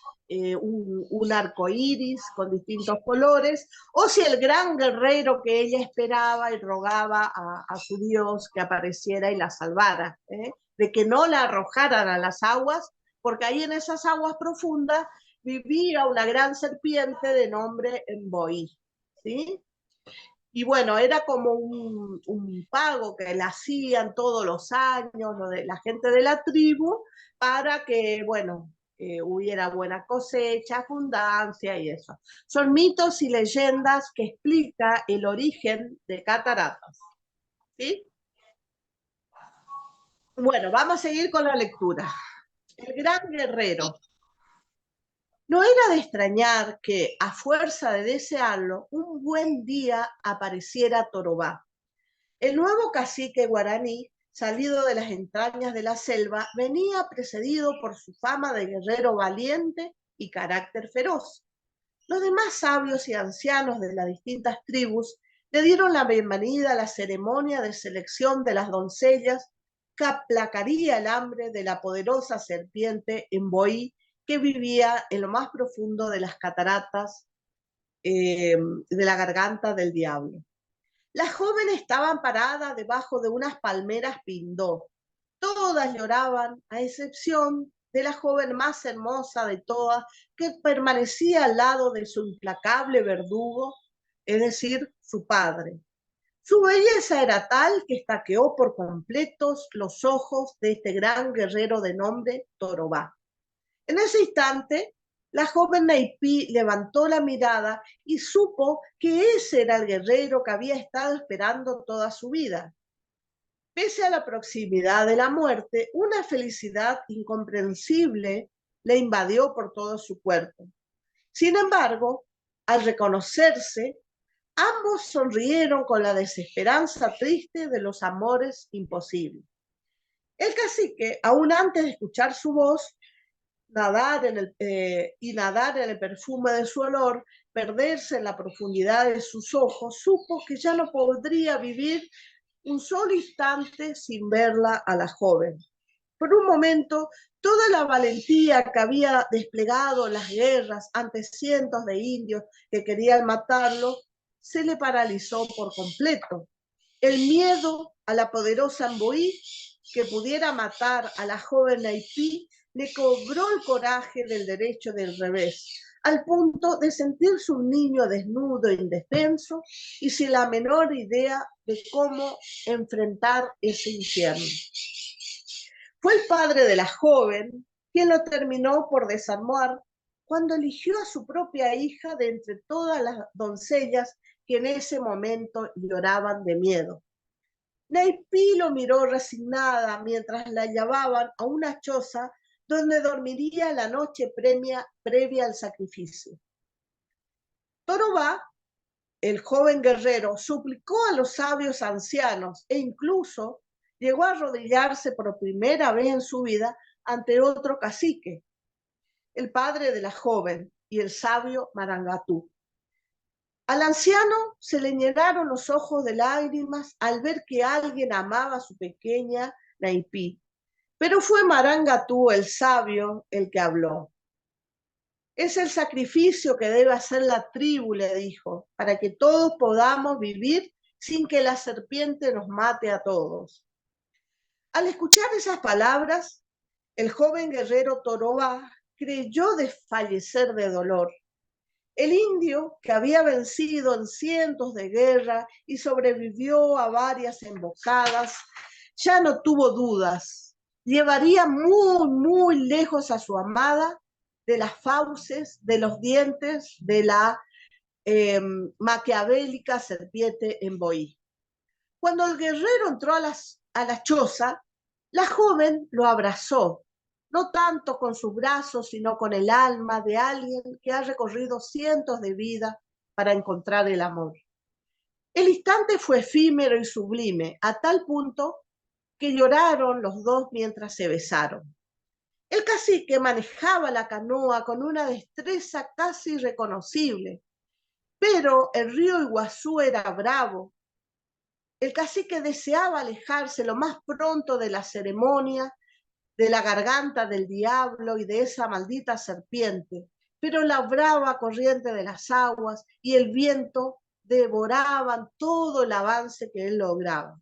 un arco iris con distintos colores, o si el gran guerrero que ella esperaba y rogaba a su dios que apareciera y la salvara, de que no la arrojaran a las aguas, porque ahí en esas aguas profundas vivía una gran serpiente de nombre Mboí, ¿sí? Y bueno, era como un pago que le hacían todos los años la gente de la tribu para que, bueno, hubiera buena cosecha, abundancia y eso. Son mitos y leyendas que explica el origen de Cataratas, ¿sí? Bueno, vamos a seguir con la lectura. El gran guerrero. No era de extrañar que, a fuerza de desearlo, un buen día apareciera Torobá. El nuevo cacique guaraní, salido de las entrañas de la selva, venía precedido por su fama de guerrero valiente y carácter feroz. Los demás sabios y ancianos de las distintas tribus le dieron la bienvenida a la ceremonia de selección de las doncellas que aplacaría el hambre de la poderosa serpiente Mboí que vivía en lo más profundo de las cataratas de la garganta del diablo. Las jóvenes estaban paradas debajo de unas palmeras pindó. Todas lloraban, a excepción de la joven más hermosa de todas, que permanecía al lado de su implacable verdugo, es decir, su padre. Su belleza era tal que estaqueó por completos los ojos de este gran guerrero de nombre Torobá. En ese instante, la joven Naipi levantó la mirada y supo que ese era el guerrero que había estado esperando toda su vida. Pese a la proximidad de la muerte, una felicidad incomprensible le invadió por todo su cuerpo. Sin embargo, al reconocerse, ambos sonrieron con la desesperanza triste de los amores imposibles. El cacique, aún antes de escuchar su voz, nadar en el perfume de su olor, perderse en la profundidad de sus ojos, supo que ya no podría vivir un solo instante sin verla a la joven. Por un momento, toda la valentía que había desplegado en las guerras ante cientos de indios que querían matarlo, se le paralizó por completo. El miedo a la poderosa Mboí que pudiera matar a la joven Naipi le cobró el coraje del derecho del revés, al punto de sentirse un niño desnudo e indefenso y sin la menor idea de cómo enfrentar ese infierno. Fue el padre de la joven quien lo terminó por desarmar cuando eligió a su propia hija de entre todas las doncellas que en ese momento lloraban de miedo. Naipi lo miró resignada mientras la llevaban a una choza donde dormiría la noche previa al sacrificio. Torobá, el joven guerrero, suplicó a los sabios ancianos e incluso llegó a arrodillarse por primera vez en su vida ante otro cacique, el padre de la joven y el sabio Marangatú. Al anciano se le llenaron los ojos de lágrimas al ver que alguien amaba a su pequeña Naipí. Pero fue Marangatú, el sabio, el que habló. Es el sacrificio que debe hacer la tribu, le dijo, para que todos podamos vivir sin que la serpiente nos mate a todos. Al escuchar esas palabras, el joven guerrero Toroba creyó desfallecer de dolor. El indio, que había vencido en cientos de guerras y sobrevivió a varias emboscadas, ya no tuvo dudas. Llevaría muy, muy lejos a su amada de las fauces, de los dientes, de la maquiavélica serpiente Emboí. Cuando el guerrero entró a la choza, la joven lo abrazó, no tanto con sus brazos, sino con el alma de alguien que ha recorrido cientos de vidas para encontrar el amor. El instante fue efímero y sublime, a tal punto que lloraron los dos mientras se besaron. El cacique manejaba la canoa con una destreza casi irreconocible, pero el río Iguazú era bravo. El cacique deseaba alejarse lo más pronto de la ceremonia, de la garganta del diablo y de esa maldita serpiente, pero la brava corriente de las aguas y el viento devoraban todo el avance que él lograba.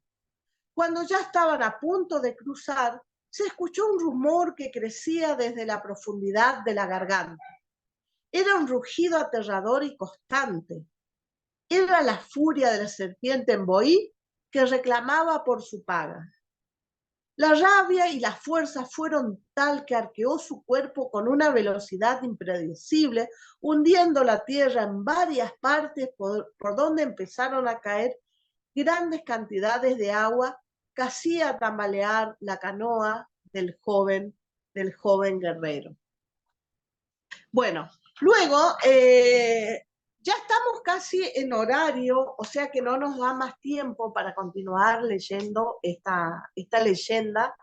Cuando ya estaban a punto de cruzar, se escuchó un rumor que crecía desde la profundidad de la garganta. Era un rugido aterrador y constante. Era la furia de la serpiente Emboí que reclamaba por su paga. La rabia y la fuerza fueron tal que arqueó su cuerpo con una velocidad impredecible, hundiendo la tierra en varias partes por donde empezaron a caer grandes cantidades de agua que hacía tambalear la canoa del joven guerrero. Bueno, luego ya estamos casi en horario, o sea que no nos da más tiempo para continuar leyendo esta leyenda.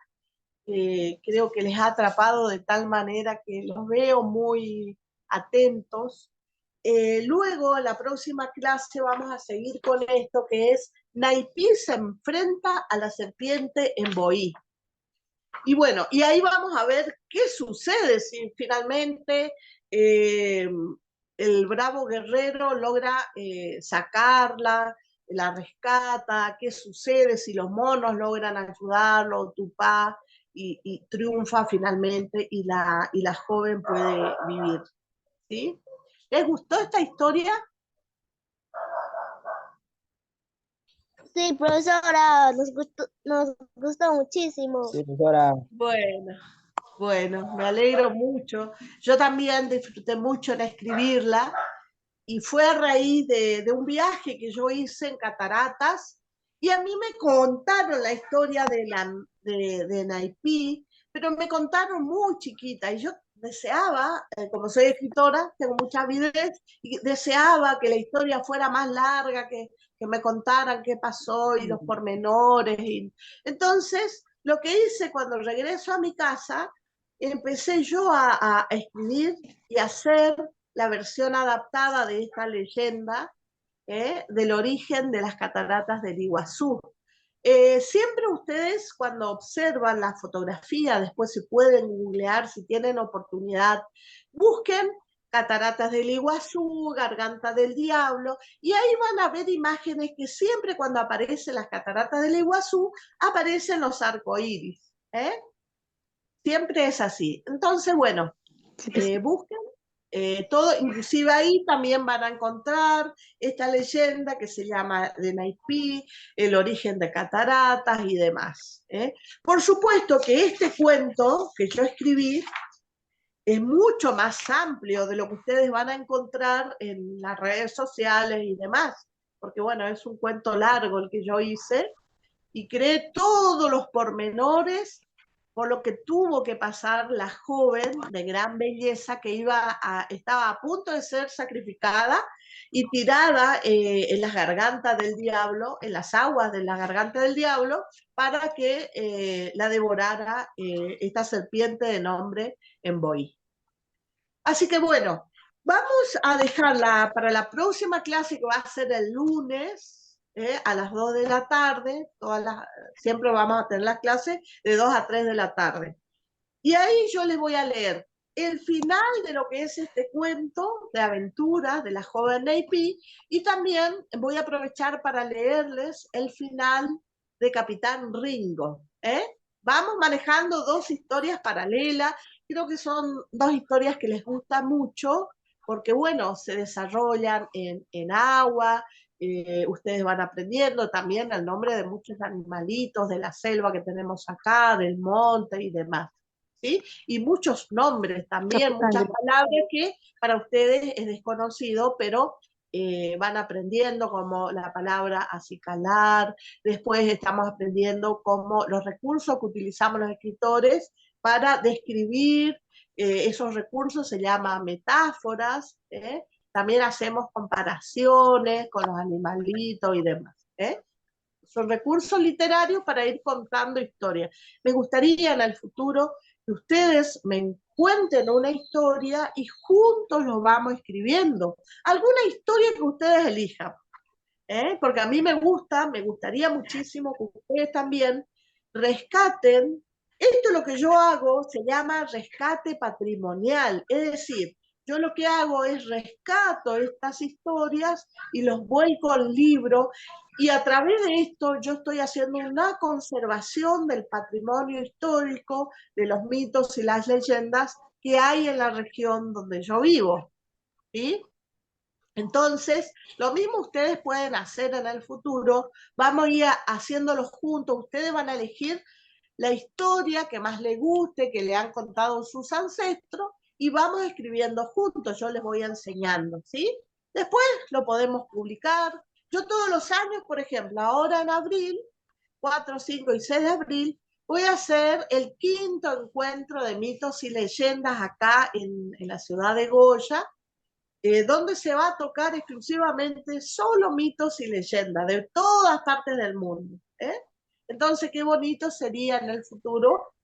Creo que les ha atrapado de tal manera que los veo muy atentos. Luego, en la próxima clase, vamos a seguir con esto que es Naipí se enfrenta a la serpiente Emboí. Y bueno, y ahí vamos a ver qué sucede si finalmente el bravo guerrero logra sacarla, la rescata, qué sucede si los monos logran ayudarlo, Tupá, y triunfa finalmente y la joven puede vivir. ¿Sí? ¿Les gustó esta historia? Sí, profesora, nos gustó muchísimo. Sí, profesora. Bueno, me alegro mucho. Yo también disfruté mucho en escribirla y fue a raíz de un viaje que yo hice en Cataratas y a mí me contaron la historia de Naipí, pero me contaron muy chiquita y yo deseaba, como soy escritora, tengo mucha avidez, y deseaba que la historia fuera más larga, que me contaran qué pasó y los pormenores. Entonces, lo que hice cuando regreso a mi casa, empecé yo a escribir y a hacer la versión adaptada de esta leyenda del origen de las cataratas del Iguazú. Siempre ustedes cuando observan la fotografía, después se pueden googlear si tienen oportunidad, busquen cataratas del Iguazú, garganta del diablo, y ahí van a ver imágenes que siempre cuando aparecen las cataratas del Iguazú, aparecen los arcoíris. Siempre es así. Entonces, bueno, busquen todo, inclusive ahí también van a encontrar esta leyenda que se llama de Naipí, el origen de cataratas y demás. Por supuesto que este cuento que yo escribí es mucho más amplio de lo que ustedes van a encontrar en las redes sociales y demás, porque bueno, es un cuento largo el que yo hice y creé todos los pormenores por lo que tuvo que pasar la joven de gran belleza que estaba a punto de ser sacrificada y tirada en las gargantas del diablo, en las aguas de la garganta del diablo, para que la devorara esta serpiente de nombre Emboí. Así que bueno, Vamos a dejarla para la próxima clase, que va a ser el lunes, a las 2 de la tarde. Siempre vamos a tener las clases de 2 a 3 de la tarde. Y ahí yo les voy a leer el final de lo que es este cuento de aventuras de la joven Neipi, y también voy a aprovechar para leerles el final de Capitán Ringo. Vamos manejando dos historias paralelas. Creo que son dos historias que les gustan mucho, porque bueno, se desarrollan en agua. Ustedes van aprendiendo también el nombre de muchos animalitos de la selva que tenemos acá, del monte y demás. ¿Sí? Y muchos nombres también, muchas palabras que para ustedes es desconocido, pero van aprendiendo, como la palabra acicalar. Después estamos aprendiendo cómo los recursos que utilizamos los escritores para describir esos recursos se llaman metáforas. También hacemos comparaciones con los animalitos y demás. Son recursos literarios para ir contando historias. Me gustaría en el futuro que ustedes me cuenten una historia y juntos lo vamos escribiendo. Alguna historia que ustedes elijan, porque a mí me gustaría muchísimo que ustedes también rescaten. Esto lo que yo hago se llama rescate patrimonial, es decir, yo lo que hago es rescato estas historias y los vuelco al libro, y a través de esto yo estoy haciendo una conservación del patrimonio histórico, de los mitos y las leyendas que hay en la región donde yo vivo. ¿Sí? Entonces, lo mismo ustedes pueden hacer en el futuro. Vamos a ir haciéndolo juntos. Ustedes van a elegir la historia que más les guste, que le han contado sus ancestros, y vamos escribiendo juntos. Yo les voy enseñando, ¿sí? Después lo podemos publicar. Yo todos los años, por ejemplo, ahora en abril, 4, 5 y 6 de abril, voy a hacer el 5º encuentro de mitos y leyendas acá en la ciudad de Goya, donde se va a tocar exclusivamente solo mitos y leyendas de todas partes del mundo. Entonces, qué bonito sería en el futuro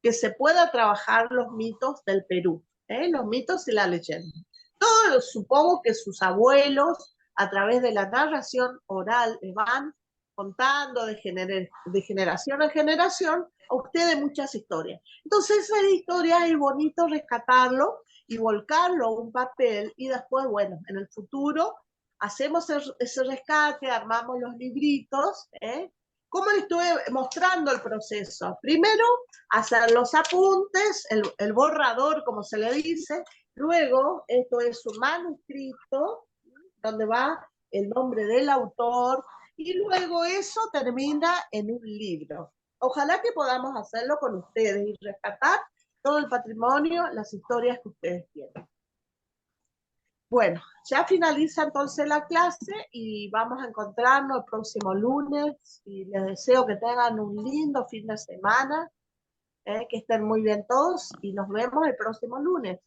que se pueda trabajar los mitos del Perú, los mitos y la leyenda. Todos, supongo que sus abuelos, a través de la narración oral, les van contando de generación en generación a ustedes muchas historias. Entonces, esas historias es bonito rescatarlo y volcarlo a un papel, y después, bueno, en el futuro hacemos ese rescate, armamos los libritos. ¿Cómo les estuve mostrando el proceso? Primero, hacer los apuntes, el borrador, como se le dice. Luego, esto es un manuscrito, donde va el nombre del autor, y luego eso termina en un libro. Ojalá que podamos hacerlo con ustedes y rescatar todo el patrimonio, las historias que ustedes tienen. Bueno, ya finaliza entonces la clase y vamos a encontrarnos el próximo lunes, y les deseo que tengan un lindo fin de semana, que estén muy bien todos, y nos vemos el próximo lunes.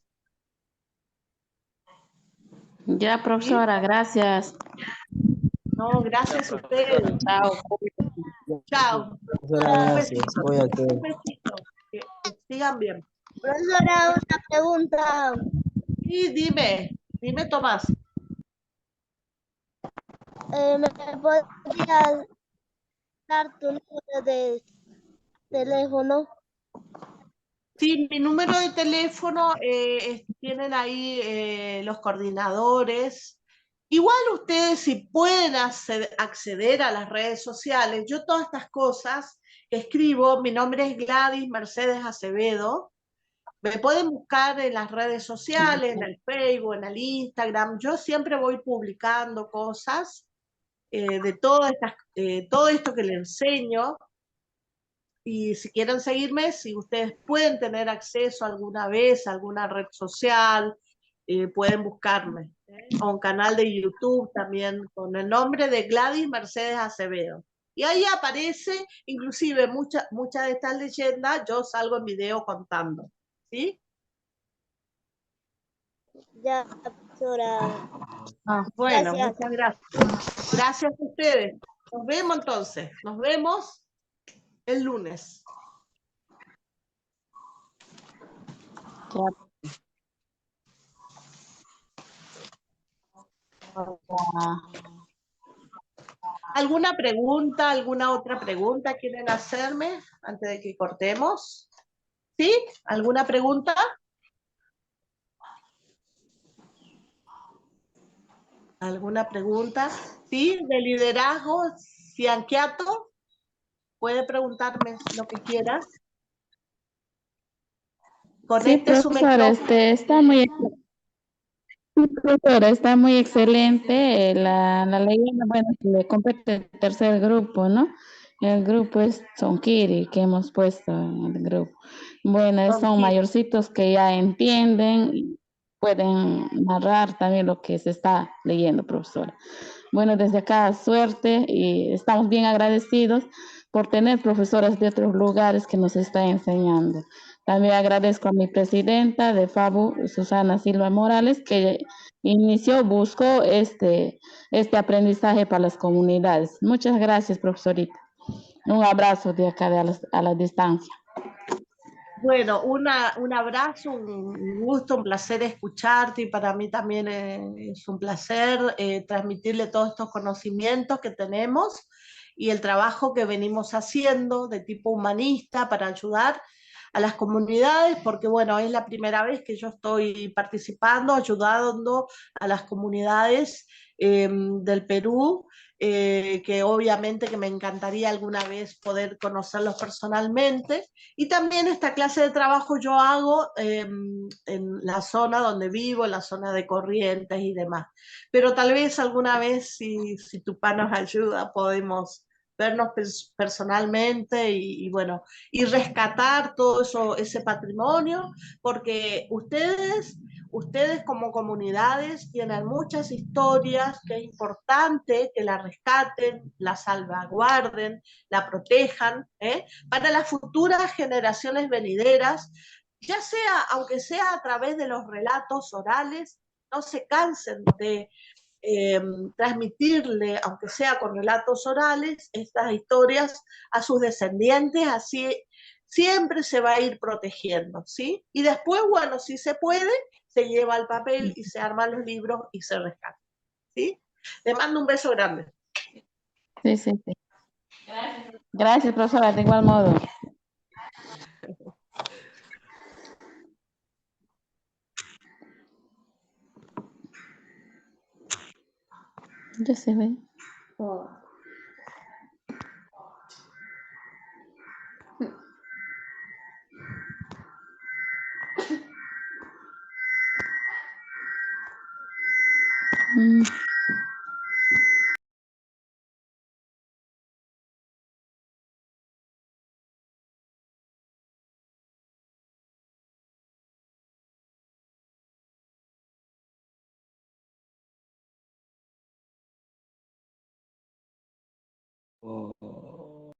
Ya, profesora, gracias. No, gracias a ustedes. Chao. Chao. Profesora, Un gracias. besito. Cuídate. Un besito. Que sigan bien. Profesora, una pregunta. Y dime Tomás. ¿Me podrías dar tu número de teléfono? Sí, mi número de teléfono, tienen ahí los coordinadores. Igual ustedes, si pueden acceder a las redes sociales, yo todas estas cosas que escribo, mi nombre es Gladys Mercedes Acevedo, me pueden buscar en las redes sociales, en el Facebook, en el Instagram. Yo siempre voy publicando cosas de todo esto que les enseño. Y si quieren seguirme, si ustedes pueden tener acceso alguna vez a alguna red social, pueden buscarme. O un canal de YouTube también con el nombre de Gladys Mercedes Acevedo. Y ahí aparece, inclusive muchas de estas leyendas, yo salgo en video contando. ¿Sí? Ya, profesora. Bueno, Gracias. muchas gracias. Gracias a ustedes. Nos vemos entonces. Nos vemos el lunes. Ya. ¿Alguna pregunta, alguna otra pregunta quieren hacerme antes de que cortemos? ¿Sí? ¿Alguna pregunta? ¿Alguna pregunta? ¿Sí? ¿De liderazgo? ¿Fianquiato? Puede preguntarme lo que quiera. Sí, Conecte su profesora, micrófono. está muy excelente. La leyenda, bueno, que le compete el tercer grupo, ¿no? El grupo es Sonkiri, que hemos puesto en el grupo. Bueno, son Sí. mayorcitos que ya entienden y pueden narrar también lo que se está leyendo, profesora. Bueno, desde acá, suerte y estamos bien agradecidos por tener profesoras de otros lugares que nos están enseñando. También agradezco a mi presidenta de FABU, Susana Silva Morales, que buscó este aprendizaje para las comunidades. Muchas gracias, profesorita. Un abrazo de acá a la distancia. Bueno, un abrazo, un gusto, un placer escucharte y para mí también es un placer transmitirle todos estos conocimientos que tenemos y el trabajo que venimos haciendo de tipo humanista para ayudar a las comunidades, porque bueno, es la primera vez que yo estoy participando, ayudando a las comunidades del Perú, que obviamente que me encantaría alguna vez poder conocerlos personalmente. Y también esta clase de trabajo yo hago en la zona donde vivo, en la zona de Corrientes y demás. Pero tal vez alguna vez, si tu pa nos ayuda, podemos vernos personalmente y bueno, y rescatar todo eso, ese patrimonio, porque ustedes como comunidades tienen muchas historias que es importante que la rescaten, la salvaguarden, la protejan, para las futuras generaciones venideras, ya sea, aunque sea a través de los relatos orales, no se cansen de transmitirle, aunque sea con relatos orales, estas historias a sus descendientes, así siempre se va a ir protegiendo, ¿sí? Y después, bueno, si se puede, se lleva el papel y se arman los libros y se rescata, ¿sí? Le mando un beso grande. Sí, sí, sí. Gracias, profesora, de igual modo. Ya se ve. Mm. Oh.